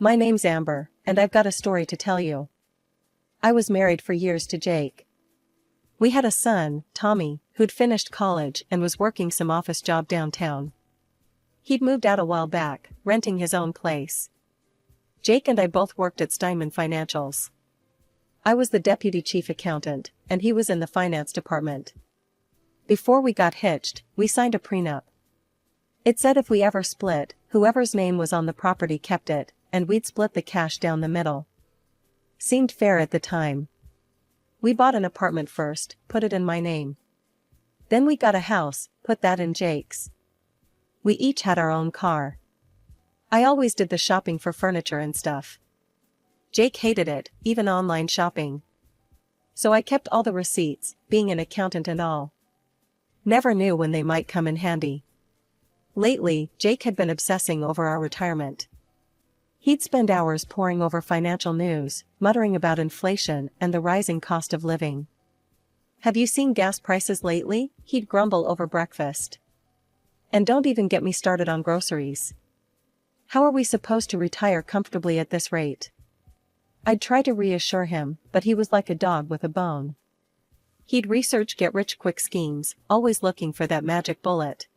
My name's Amber, and I've got a story to tell you. I was married for years to Jake. We had a son, Tommy, who'd finished college and was working some office job downtown. He'd moved out a while back, renting his own place. Jake and I both worked at Steinman Financials. I was the deputy chief accountant, and he was in the finance department. Before we got hitched, we signed a prenup. It said if we ever split, whoever's name was on the property kept it, and we'd split the cash down the middle. Seemed fair at the time. We bought an apartment first, put it in my name. Then we got a house, put that in Jake's. We each had our own car. I always did the shopping for furniture and stuff. Jake hated it, even online shopping. So I kept all the receipts, being an accountant and all. Never knew when they might come in handy. Lately, Jake had been obsessing over our retirement. He'd spend hours poring over financial news, muttering about inflation and the rising cost of living. "Have you seen gas prices lately?" he'd grumble over breakfast. "And don't even get me started on groceries. How are we supposed to retire comfortably at this rate?" I'd try to reassure him, but he was like a dog with a bone. He'd research get-rich-quick schemes, always looking for that magic bullet.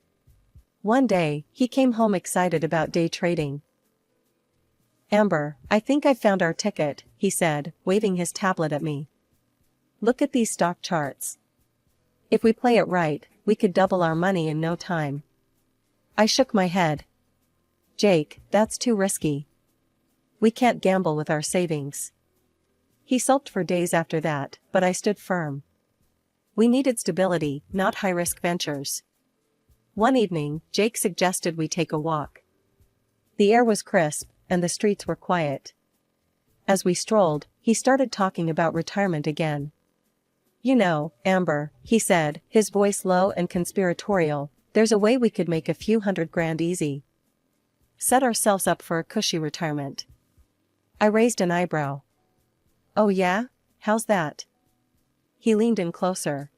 One day, he came home excited about day trading. "Amber, I think I found our ticket," he said, waving his tablet at me. "Look at these stock charts. If we play it right, we could double our money in no time." I shook my head. "Jake, that's too risky. We can't gamble with our savings." He sulked for days after that, but I stood firm. We needed stability, not high-risk ventures. One evening, Jake suggested we take a walk. The air was crisp, and the streets were quiet. As we strolled, he started talking about retirement again. "You know, Amber," he said, his voice low and conspiratorial, "there's a way we could make a few $100,000 easy. Set ourselves up for a cushy retirement." I raised an eyebrow. "Oh yeah? How's that?" He leaned in closer.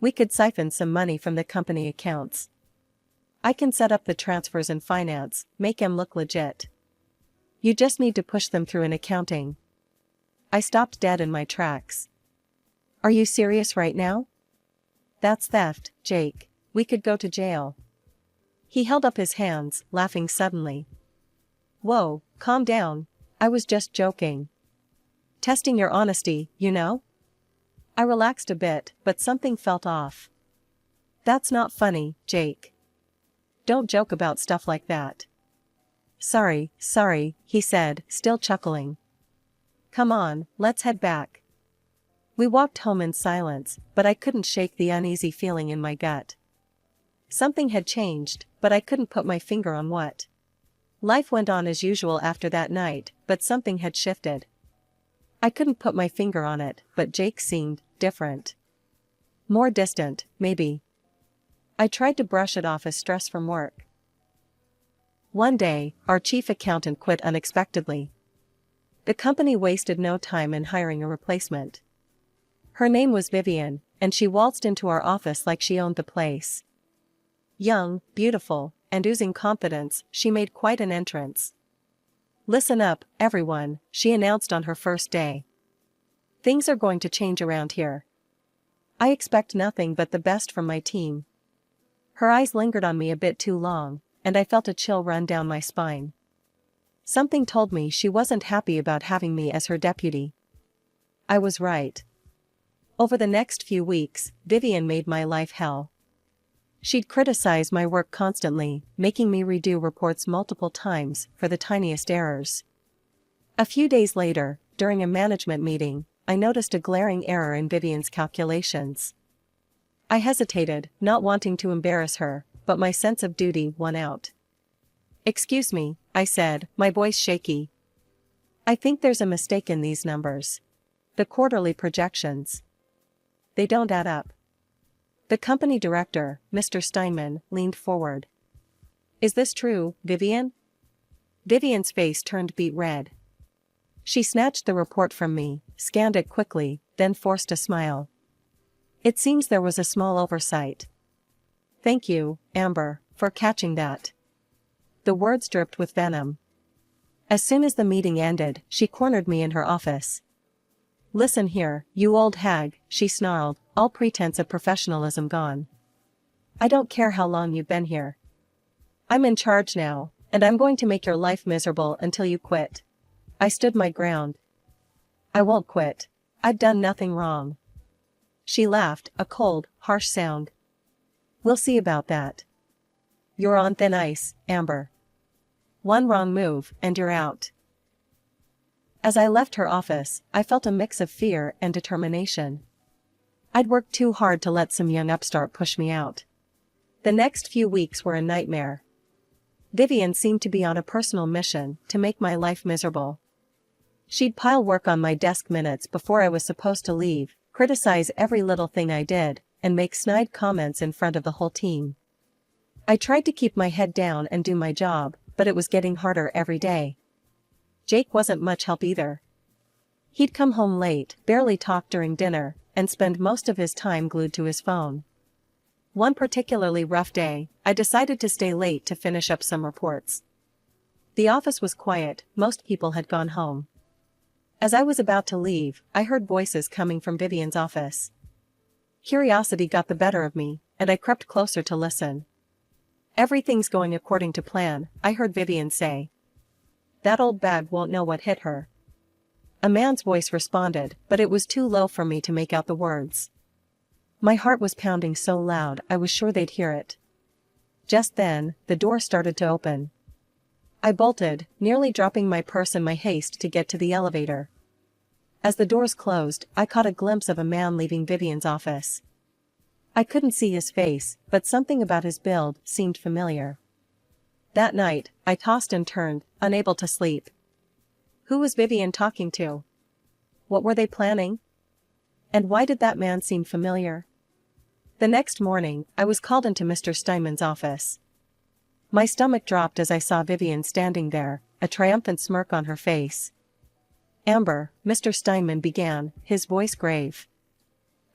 "We could siphon some money from the company accounts. I can set up the transfers in finance, make 'em look legit. You just need to push them through in accounting." I stopped dead in my tracks. "Are you serious right now? That's theft, Jake. We could go to jail." He held up his hands, laughing suddenly. "Whoa, calm down. I was just joking. Testing your honesty, you know?" I relaxed a bit, but something felt off. "That's not funny, Jake. Don't joke about stuff like that." Sorry, he said, still chuckling. "Come on, let's head back." We walked home in silence, but I couldn't shake the uneasy feeling in my gut. Something had changed, but I couldn't put my finger on what. Life went on as usual after that night, but something had shifted. I couldn't put my finger on it, but Jake seemed different. More distant, maybe. I tried to brush it off as stress from work. One day, our chief accountant quit unexpectedly. The company wasted no time in hiring a replacement. Her name was Vivian, and she waltzed into our office like she owned the place. Young, beautiful, and oozing confidence, she made quite an entrance. "Listen up, everyone," she announced on her first day. "Things are going to change around here. I expect nothing but the best from my team." Her eyes lingered on me a bit too long, and I felt a chill run down my spine. Something told me she wasn't happy about having me as her deputy. I was right. Over the next few weeks, Vivian made my life hell. She'd criticize my work constantly, making me redo reports multiple times for the tiniest errors. A few days later, during a management meeting, I noticed a glaring error in Vivian's calculations. I hesitated, not wanting to embarrass her, but my sense of duty won out. "Excuse me," I said, my voice shaky. "I think there's a mistake in these numbers. The quarterly projections. They don't add up." The company director, Mr. Steinman, leaned forward. "Is this true, Vivian?" Vivian's face turned beet red. She snatched the report from me, scanned it quickly, then forced a smile. "It seems there was a small oversight. Thank you, Amber, for catching that." The words dripped with venom. As soon as the meeting ended, she cornered me in her office. "Listen here, you old hag," she snarled, all pretense of professionalism gone. "I don't care how long you've been here. I'm in charge now, and I'm going to make your life miserable until you quit." I stood my ground. "I won't quit. I've done nothing wrong." She laughed, a cold, harsh sound. "We'll see about that. You're on thin ice, Amber. One wrong move, and you're out." As I left her office, I felt a mix of fear and determination. I'd worked too hard to let some young upstart push me out. The next few weeks were a nightmare. Vivian seemed to be on a personal mission to make my life miserable. She'd pile work on my desk minutes before I was supposed to leave, criticize every little thing I did, and make snide comments in front of the whole team. I tried to keep my head down and do my job, but it was getting harder every day. Jake wasn't much help either. He'd come home late, barely talk during dinner, and spend most of his time glued to his phone. One particularly rough day, I decided to stay late to finish up some reports. The office was quiet, most people had gone home. As I was about to leave, I heard voices coming from Vivian's office. Curiosity got the better of me, and I crept closer to listen. "Everything's going according to plan," I heard Vivian say. "That old bag won't know what hit her." A man's voice responded, but it was too low for me to make out the words. My heart was pounding so loud I was sure they'd hear it. Just then, the door started to open. I bolted, nearly dropping my purse in my haste to get to the elevator. As the doors closed, I caught a glimpse of a man leaving Vivian's office. I couldn't see his face, but something about his build seemed familiar. That night, I tossed and turned, unable to sleep. Who was Vivian talking to? What were they planning? And why did that man seem familiar? The next morning, I was called into Mr. Steinman's office. My stomach dropped as I saw Vivian standing there, a triumphant smirk on her face. "Amber," Mr. Steinman began, his voice grave.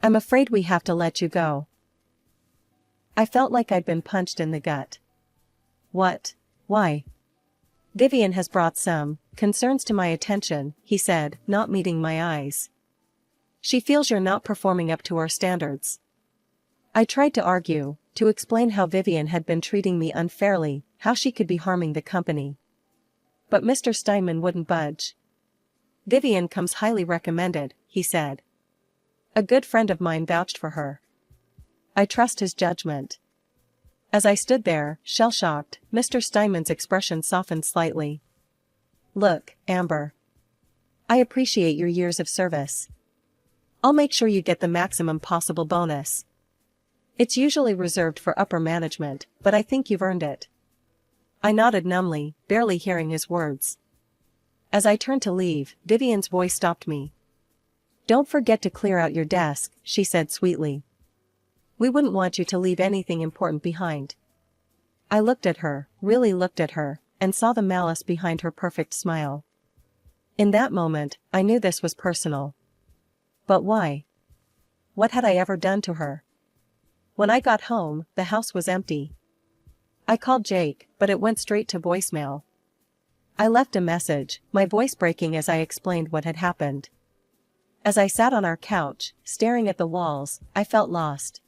"I'm afraid we have to let you go." I felt like I'd been punched in the gut. "What? Why?" "Vivian has brought some concerns to my attention," he said, not meeting my eyes. "She feels you're not performing up to our standards." I tried to argue, to explain how Vivian had been treating me unfairly, how she could be harming the company. But Mr. Steinman wouldn't budge. "Vivian comes highly recommended," he said. "A good friend of mine vouched for her. I trust his judgment." As I stood there, shell-shocked, Mr. Steinman's expression softened slightly. "Look, Amber. I appreciate your years of service. I'll make sure you get the maximum possible bonus. It's usually reserved for upper management, but I think you've earned it." I nodded numbly, barely hearing his words. As I turned to leave, Vivian's voice stopped me. "Don't forget to clear out your desk," she said sweetly. "We wouldn't want you to leave anything important behind." I looked at her, really looked at her, and saw the malice behind her perfect smile. In that moment, I knew this was personal. But why? What had I ever done to her? When I got home, the house was empty. I called Jake, but it went straight to voicemail. I left a message, my voice breaking as I explained what had happened. As I sat on our couch, staring at the walls, I felt lost.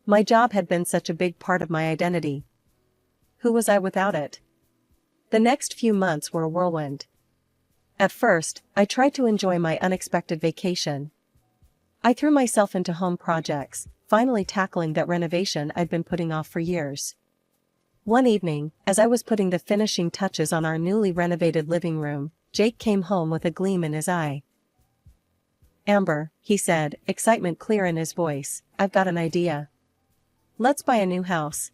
My job had been such a big part of my identity. Who was I without it? The next few months were a whirlwind. At first, I tried to enjoy my unexpected vacation. I threw myself into home projects, finally tackling that renovation I'd been putting off for years. One evening, as I was putting the finishing touches on our newly renovated living room, Jake came home with a gleam in his eye. "Amber," he said, excitement clear in his voice, "I've got an idea. Let's buy a new house."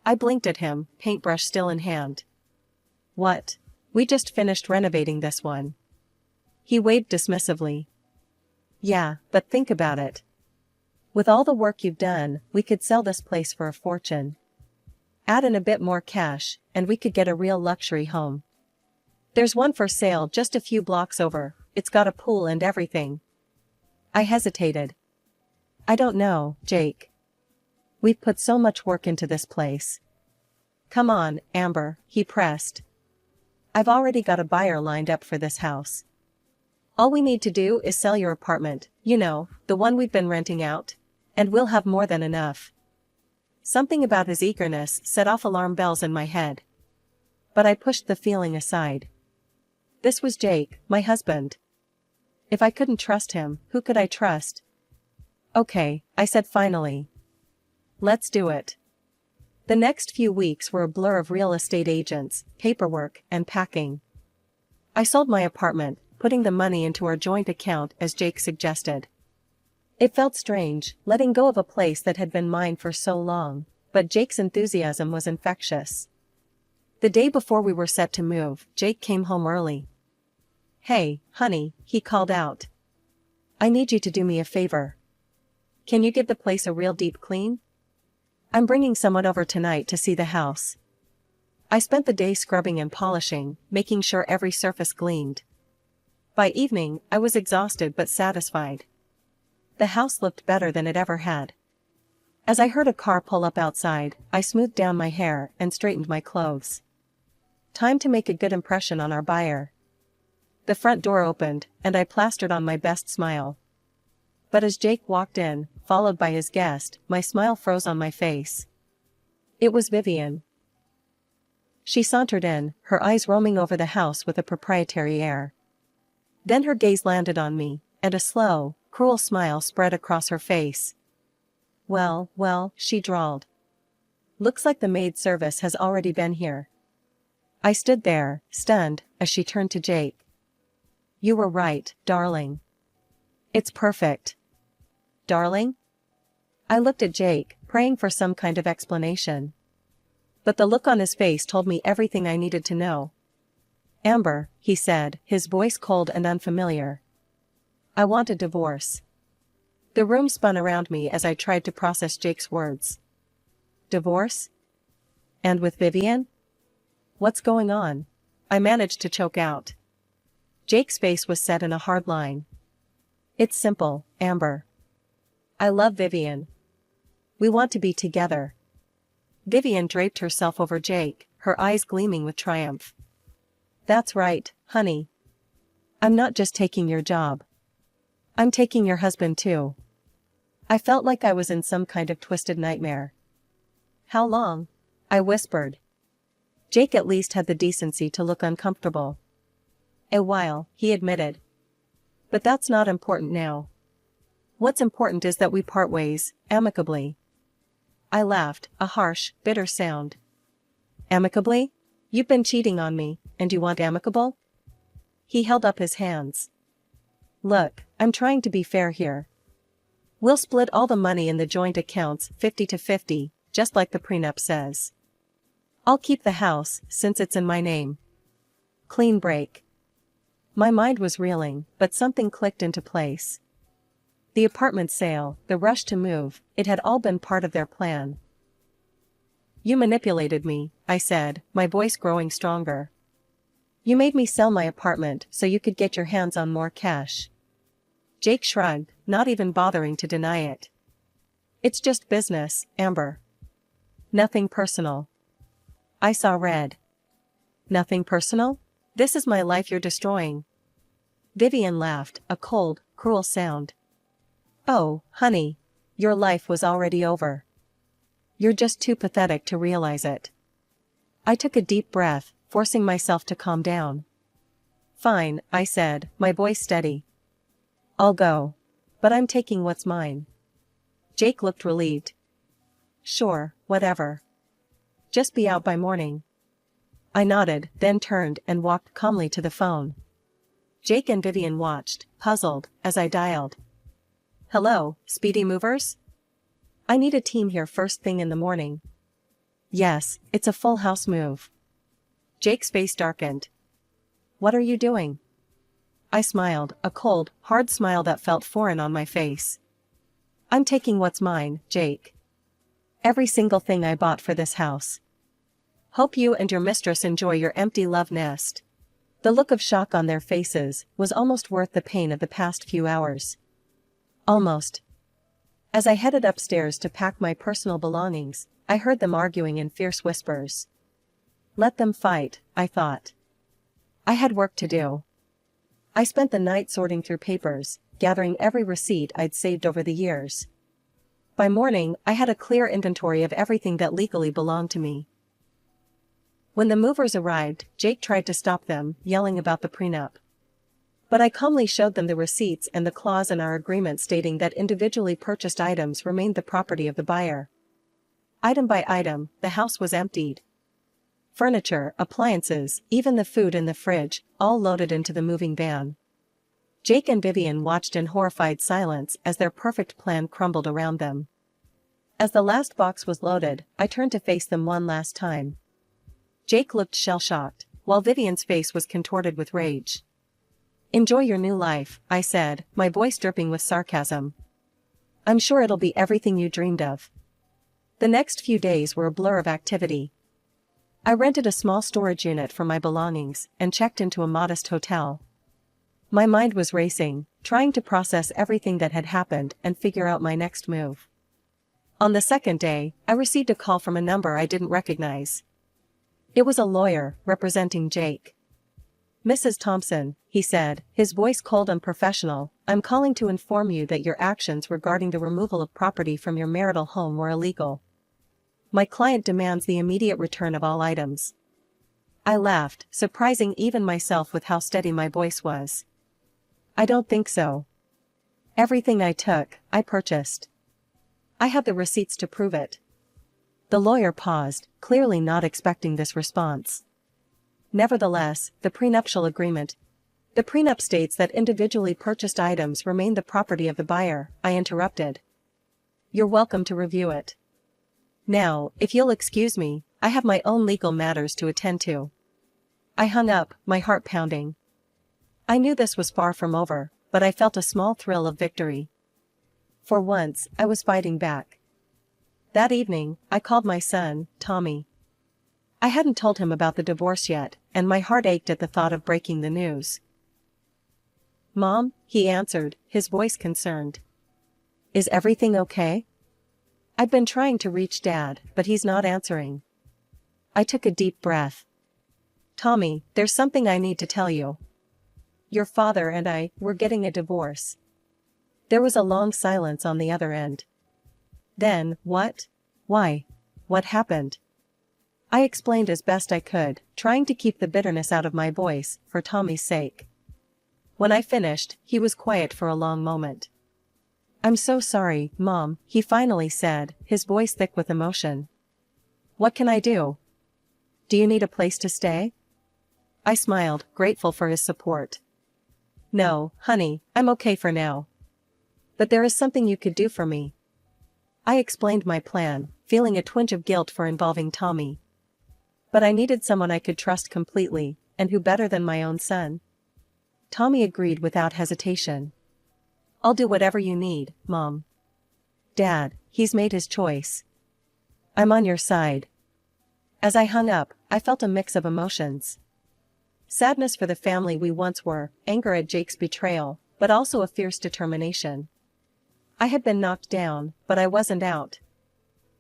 I blinked at him, paintbrush still in hand. "What? We just finished renovating this one." He waved dismissively. "Yeah, but think about it. With all the work you've done, we could sell this place for a fortune. Add in a bit more cash, and we could get a real luxury home. There's one for sale just a few blocks over, it's got a pool and everything." I hesitated. "I don't know, Jake. We've put so much work into this place." "Come on, Amber," he pressed. I've already got a buyer lined up for this house. All we need to do is sell your apartment, you know, the one we've been renting out. And we'll have more than enough. Something about his eagerness set off alarm bells in my head. But I pushed the feeling aside. This was Jake, my husband. If I couldn't trust him, who could I trust? Okay, I said finally. Let's do it. The next few weeks were a blur of real estate agents, paperwork, and packing. I sold my apartment, putting the money into our joint account as Jake suggested. It felt strange, letting go of a place that had been mine for so long, but Jake's enthusiasm was infectious. The day before we were set to move, Jake came home early. Hey, honey, he called out. I need you to do me a favor. Can you give the place a real deep clean? I'm bringing someone over tonight to see the house. I spent the day scrubbing and polishing, making sure every surface gleamed. By evening, I was exhausted but satisfied. The house looked better than it ever had. As I heard a car pull up outside, I smoothed down my hair and straightened my clothes. Time to make a good impression on our buyer. The front door opened, and I plastered on my best smile. But as Jake walked in, followed by his guest, my smile froze on my face. It was Vivian. She sauntered in, her eyes roaming over the house with a proprietary air. Then her gaze landed on me, and a slow, cruel smile spread across her face. Well, she drawled. Looks like the maid service has already been here. I stood there, stunned, as she turned to Jake. You were right, darling. It's perfect. Darling? I looked at Jake, praying for some kind of explanation. But the look on his face told me everything I needed to know. Amber, he said, his voice cold and unfamiliar. I want a divorce. The room spun around me as I tried to process Jake's words. Divorce? And with Vivian? What's going on? I managed to choke out. Jake's face was set in a hard line. It's simple, Amber. I love Vivian. We want to be together. Vivian draped herself over Jake, her eyes gleaming with triumph. That's right, honey. I'm not just taking your job. I'm taking your husband too. I felt like I was in some kind of twisted nightmare. How long? I whispered. Jake at least had the decency to look uncomfortable. A while, he admitted. But that's not important now. What's important is that we part ways, amicably. I laughed, a harsh, bitter sound. Amicably? You've been cheating on me, and you want amicable? He held up his hands. Look, I'm trying to be fair here. We'll split all the money in the joint accounts 50-50, just like the prenup says. I'll keep the house, since it's in my name. Clean break. My mind was reeling, but something clicked into place. The apartment sale, the rush to move, it had all been part of their plan. You manipulated me, I said, my voice growing stronger. You made me sell my apartment so you could get your hands on more cash. Jake shrugged, not even bothering to deny it. It's just business, Amber. Nothing personal. I saw red. Nothing personal? This is my life you're destroying. Vivian laughed, a cold, cruel sound. Oh, honey. Your life was already over. You're just too pathetic to realize it. I took a deep breath, forcing myself to calm down. Fine, I said, my voice steady. I'll go. But I'm taking what's mine. Jake looked relieved. Sure, whatever. Just be out by morning. I nodded, then turned and walked calmly to the phone. Jake and Vivian watched, puzzled, as I dialed. Hello, Speedy Movers? I need a team here first thing in the morning. Yes, it's a full house move. Jake's face darkened. What are you doing? I smiled, a cold, hard smile that felt foreign on my face. I'm taking what's mine, Jake. Every single thing I bought for this house. Hope you and your mistress enjoy your empty love nest. The look of shock on their faces was almost worth the pain of the past few hours. Almost. As I headed upstairs to pack my personal belongings, I heard them arguing in fierce whispers. Let them fight, I thought. I had work to do. I spent the night sorting through papers, gathering every receipt I'd saved over the years. By morning, I had a clear inventory of everything that legally belonged to me. When the movers arrived, Jake tried to stop them, yelling about the prenup. But I calmly showed them the receipts and the clause in our agreement stating that individually purchased items remained the property of the buyer. Item by item, the house was emptied. Furniture, appliances, even the food in the fridge, all loaded into the moving van. Jake and Vivian watched in horrified silence as their perfect plan crumbled around them. As the last box was loaded, I turned to face them one last time. Jake looked shell-shocked, while Vivian's face was contorted with rage. "Enjoy your new life," I said, my voice dripping with sarcasm. "I'm sure it'll be everything you dreamed of." The next few days were a blur of activity. I rented a small storage unit for my belongings and checked into a modest hotel. My mind was racing, trying to process everything that had happened and figure out my next move. On the second day, I received a call from a number I didn't recognize. It was a lawyer, representing Jake. "Mrs. Thompson," he said, his voice cold and professional, "I'm calling to inform you that your actions regarding the removal of property from your marital home were illegal. My client demands the immediate return of all items." I laughed, surprising even myself with how steady my voice was. "I don't think so. Everything I took, I purchased. I have the receipts to prove it." The lawyer paused, clearly not expecting this response. "Nevertheless, the prenuptial agreement. The prenup states that individually purchased items remain the property of the buyer," I interrupted. "You're welcome to review it. Now, if you'll excuse me, I have my own legal matters to attend to." I hung up, my heart pounding. I knew this was far from over, but I felt a small thrill of victory. For once, I was fighting back. That evening, I called my son, Tommy. I hadn't told him about the divorce yet, and my heart ached at the thought of breaking the news. "Mom," he answered, his voice concerned. "Is everything okay?" I'd been trying to reach Dad, but he's not answering. I took a deep breath. "Tommy, there's something I need to tell you. Your father and I, we're getting a divorce." There was a long silence on the other end. "Then, what? Why? What happened?" I explained as best I could, trying to keep the bitterness out of my voice, for Tommy's sake. When I finished, he was quiet for a long moment. "I'm so sorry, Mom," he finally said, his voice thick with emotion. "What can I do? Do you need a place to stay?" I smiled, grateful for his support. "No, honey, I'm okay for now. But there is something you could do for me." I explained my plan, feeling a twinge of guilt for involving Tommy. But I needed someone I could trust completely, and who better than my own son? Tommy agreed without hesitation. "I'll do whatever you need, Mom." "Dad, he's made his choice. I'm on your side." As I hung up, I felt a mix of emotions. Sadness for the family we once were, anger at Jake's betrayal, but also a fierce determination. I had been knocked down, but I wasn't out.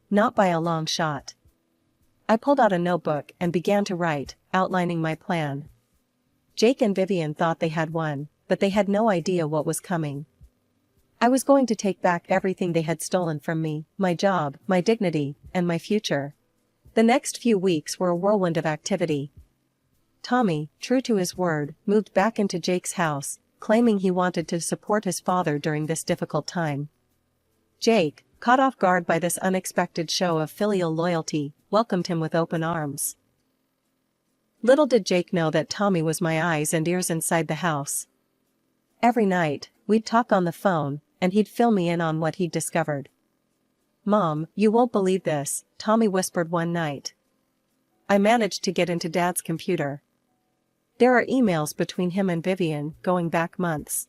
Not by a long shot. I pulled out a notebook and began to write, outlining my plan. Jake and Vivian thought they had won, but they had no idea what was coming. I was going to take back everything they had stolen from me, my job, my dignity, and my future. The next few weeks were a whirlwind of activity. Tommy, true to his word, moved back into Jake's house, claiming he wanted to support his father during this difficult time. Jake, caught off guard by this unexpected show of filial loyalty, welcomed him with open arms. Little did Jake know that Tommy was my eyes and ears inside the house. Every night, we'd talk on the phone, and he'd fill me in on what he'd discovered. "Mom, you won't believe this," Tommy whispered one night. "I managed to get into Dad's computer. There are emails between him and Vivian, going back months.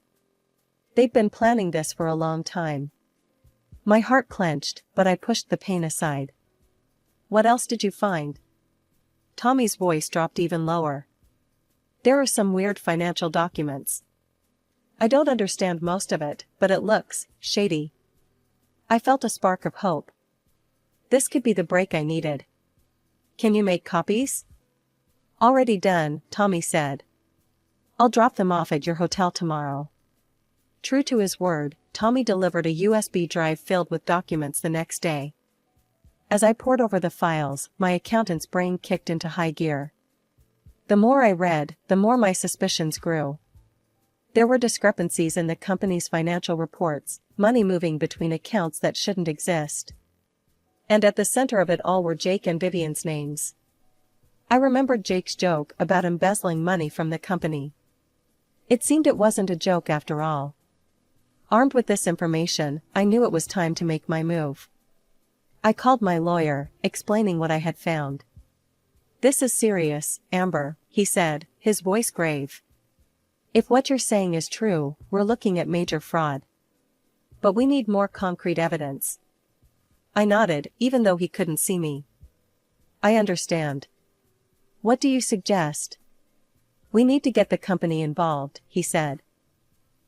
They've been planning this for a long time." My heart clenched, but I pushed the pain aside. "What else did you find?" Tommy's voice dropped even lower. "There are some weird financial documents. I don't understand most of it, but it looks shady." I felt a spark of hope. This could be the break I needed. "Can you make copies?" "Already done," Tommy said. I'll drop them off at your hotel tomorrow." True to his word, Tommy delivered a USB drive filled with documents the next day. As I pored over the files, my accountant's brain kicked into high gear. The more I read, the more my suspicions grew. There were discrepancies in the company's financial reports, money moving between accounts that shouldn't exist. And at the center of it all were Jake and Vivian's names. I remembered Jake's joke about embezzling money from the company. It seemed it wasn't a joke after all. Armed with this information, I knew it was time to make my move. I called my lawyer, explaining what I had found. "This is serious, Amber," he said, his voice grave. "If what you're saying is true, we're looking at major fraud. But we need more concrete evidence." I nodded, even though he couldn't see me. "I understand. What do you suggest?" "We need to get the company involved," he said.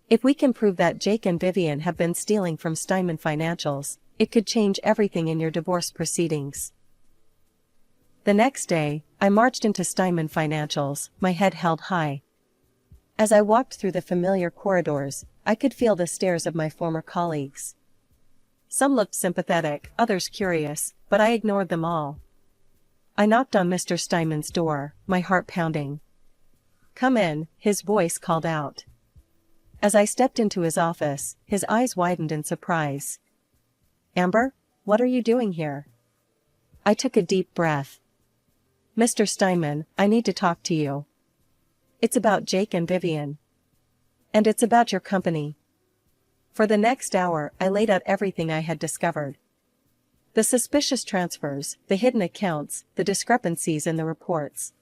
"If we can prove that Jake and Vivian have been stealing from Steinman Financials, it could change everything in your divorce proceedings." The next day, I marched into Steinman Financials, my head held high. As I walked through the familiar corridors, I could feel the stares of my former colleagues. Some looked sympathetic, others curious, but I ignored them all. I knocked on Mr. Steinman's door, my heart pounding. "Come in," his voice called out. As I stepped into his office, his eyes widened in surprise. "Amber, what are you doing here?" I took a deep breath. "Mr. Steinman, I need to talk to you. It's about Jake and Vivian. And it's about your company." For the next hour, I laid out everything I had discovered. The suspicious transfers, the hidden accounts, the discrepancies in the reports.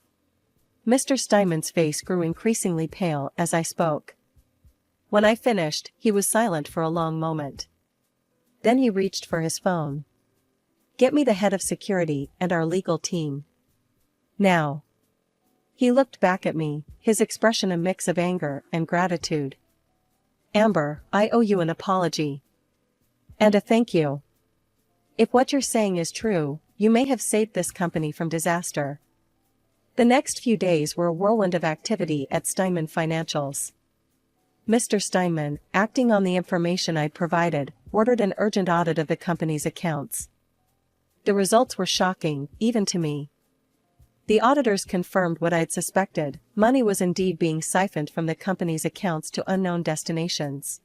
Mr. Steinman's face grew increasingly pale as I spoke. When I finished, he was silent for a long moment. Then he reached for his phone. "Get me the head of security and our legal team. Now." He looked back at me, his expression a mix of anger and gratitude. "Amber, I owe you an apology. And a thank you. If what you're saying is true, you may have saved this company from disaster." The next few days were a whirlwind of activity at Steinman Financials. Mr. Steinman, acting on the information I'd provided, ordered an urgent audit of the company's accounts. The results were shocking, even to me. The auditors confirmed what I'd suspected: money was indeed being siphoned from the company's accounts to unknown destinations.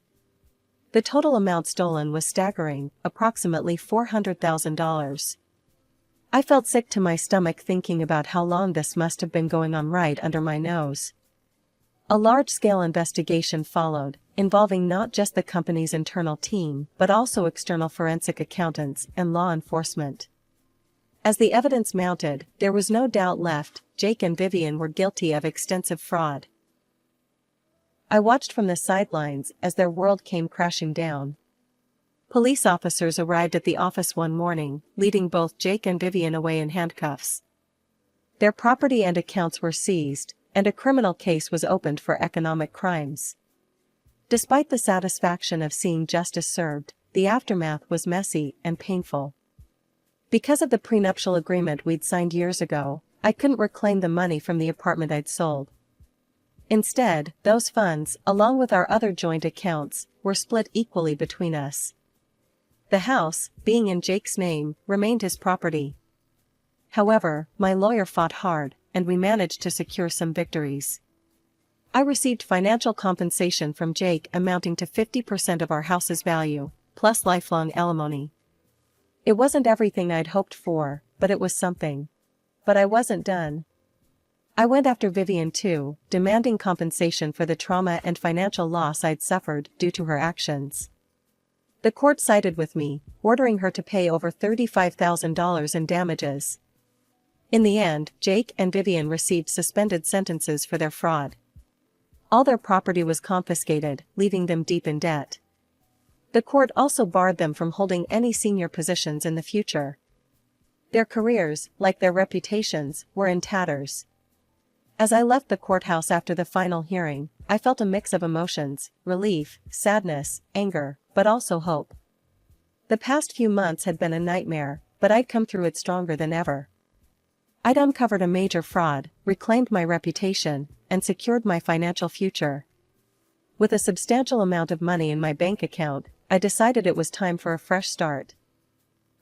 The total amount stolen was staggering, approximately $400,000. I felt sick to my stomach thinking about how long this must have been going on right under my nose. A large-scale investigation followed, involving not just the company's internal team but also external forensic accountants and law enforcement. As the evidence mounted, there was no doubt left: Jake and Vivian were guilty of extensive fraud. I watched from the sidelines as their world came crashing down. Police officers arrived at the office one morning, leading both Jake and Vivian away in handcuffs. Their property and accounts were seized, and a criminal case was opened for economic crimes. Despite the satisfaction of seeing justice served, the aftermath was messy and painful. Because of the prenuptial agreement we'd signed years ago, I couldn't reclaim the money from the apartment I'd sold. Instead, those funds, along with our other joint accounts, were split equally between us. The house, being in Jake's name, remained his property. However, my lawyer fought hard, and we managed to secure some victories. I received financial compensation from Jake amounting to 50% of our house's value, plus lifelong alimony. It wasn't everything I'd hoped for, but it was something. But I wasn't done. I went after Vivian too, demanding compensation for the trauma and financial loss I'd suffered due to her actions. The court sided with me, ordering her to pay over $35,000 in damages. In the end, Jake and Vivian received suspended sentences for their fraud. All their property was confiscated, leaving them deep in debt. The court also barred them from holding any senior positions in the future. Their careers, like their reputations, were in tatters. As I left the courthouse after the final hearing, I felt a mix of emotions: relief, sadness, anger, but also hope. The past few months had been a nightmare, but I'd come through it stronger than ever. I'd uncovered a major fraud, reclaimed my reputation, and secured my financial future. With a substantial amount of money in my bank account, I decided it was time for a fresh start.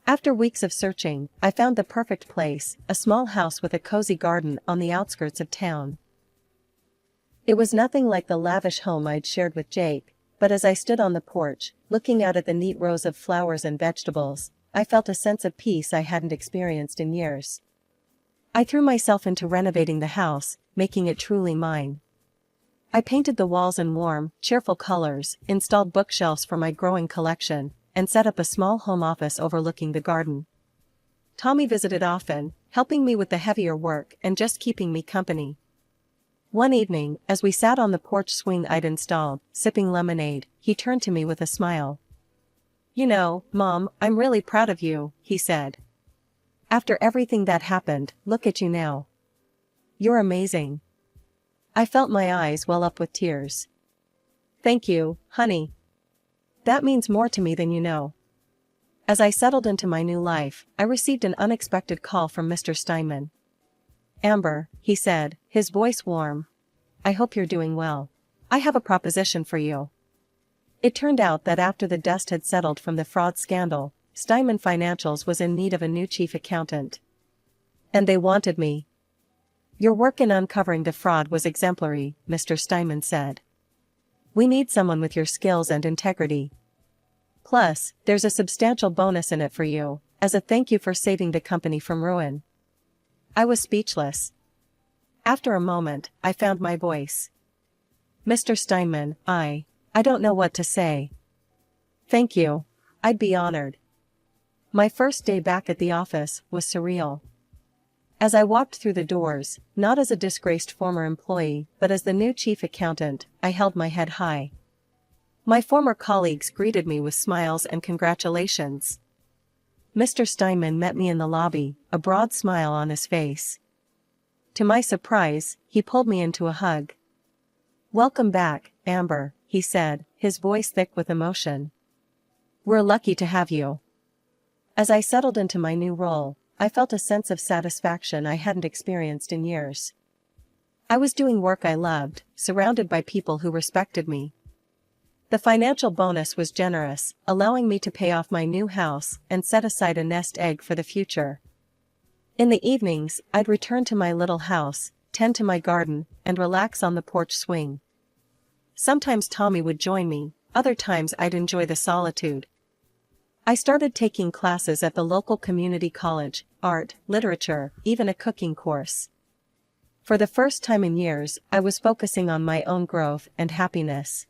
After weeks of searching, I found the perfect place, a small house with a cozy garden on the outskirts of town. It was nothing like the lavish home I'd shared with Jake, but as I stood on the porch, looking out at the neat rows of flowers and vegetables, I felt a sense of peace I hadn't experienced in years. I threw myself into renovating the house, making it truly mine. I painted the walls in warm, cheerful colors, installed bookshelves for my growing collection, and set up a small home office overlooking the garden. Tommy visited often, helping me with the heavier work and just keeping me company. One evening, as we sat on the porch swing I'd installed, sipping lemonade, he turned to me with a smile. "You know, Mom, I'm really proud of you," he said. "After everything that happened, look at you now. You're amazing." I felt my eyes well up with tears. "Thank you, honey. That means more to me than you know." As I settled into my new life, I received an unexpected call from Mr. Steinman. "Amber," he said, his voice warm. "I hope you're doing well. I have a proposition for you." It turned out that after the dust had settled from the fraud scandal, Steinman Financials was in need of a new chief accountant. And they wanted me. "Your work in uncovering the fraud was exemplary," Mr. Steinman said. "We need someone with your skills and integrity. Plus, there's a substantial bonus in it for you, as a thank you for saving the company from ruin." I was speechless. After a moment, I found my voice. "Mr. Steinman, I don't know what to say." "Thank you. I'd be honored." My first day back at the office was surreal. As I walked through the doors, not as a disgraced former employee, but as the new chief accountant, I held my head high. My former colleagues greeted me with smiles and congratulations. Mr. Steinman met me in the lobby, a broad smile on his face. To my surprise, he pulled me into a hug. "Welcome back, Amber," he said, his voice thick with emotion. "We're lucky to have you." As I settled into my new role, I felt a sense of satisfaction I hadn't experienced in years. I was doing work I loved, surrounded by people who respected me. The financial bonus was generous, allowing me to pay off my new house and set aside a nest egg for the future. In the evenings, I'd return to my little house, tend to my garden, and relax on the porch swing. Sometimes Tommy would join me, other times I'd enjoy the solitude. I started taking classes at the local community college, art, literature, even a cooking course. For the first time in years, I was focusing on my own growth and happiness.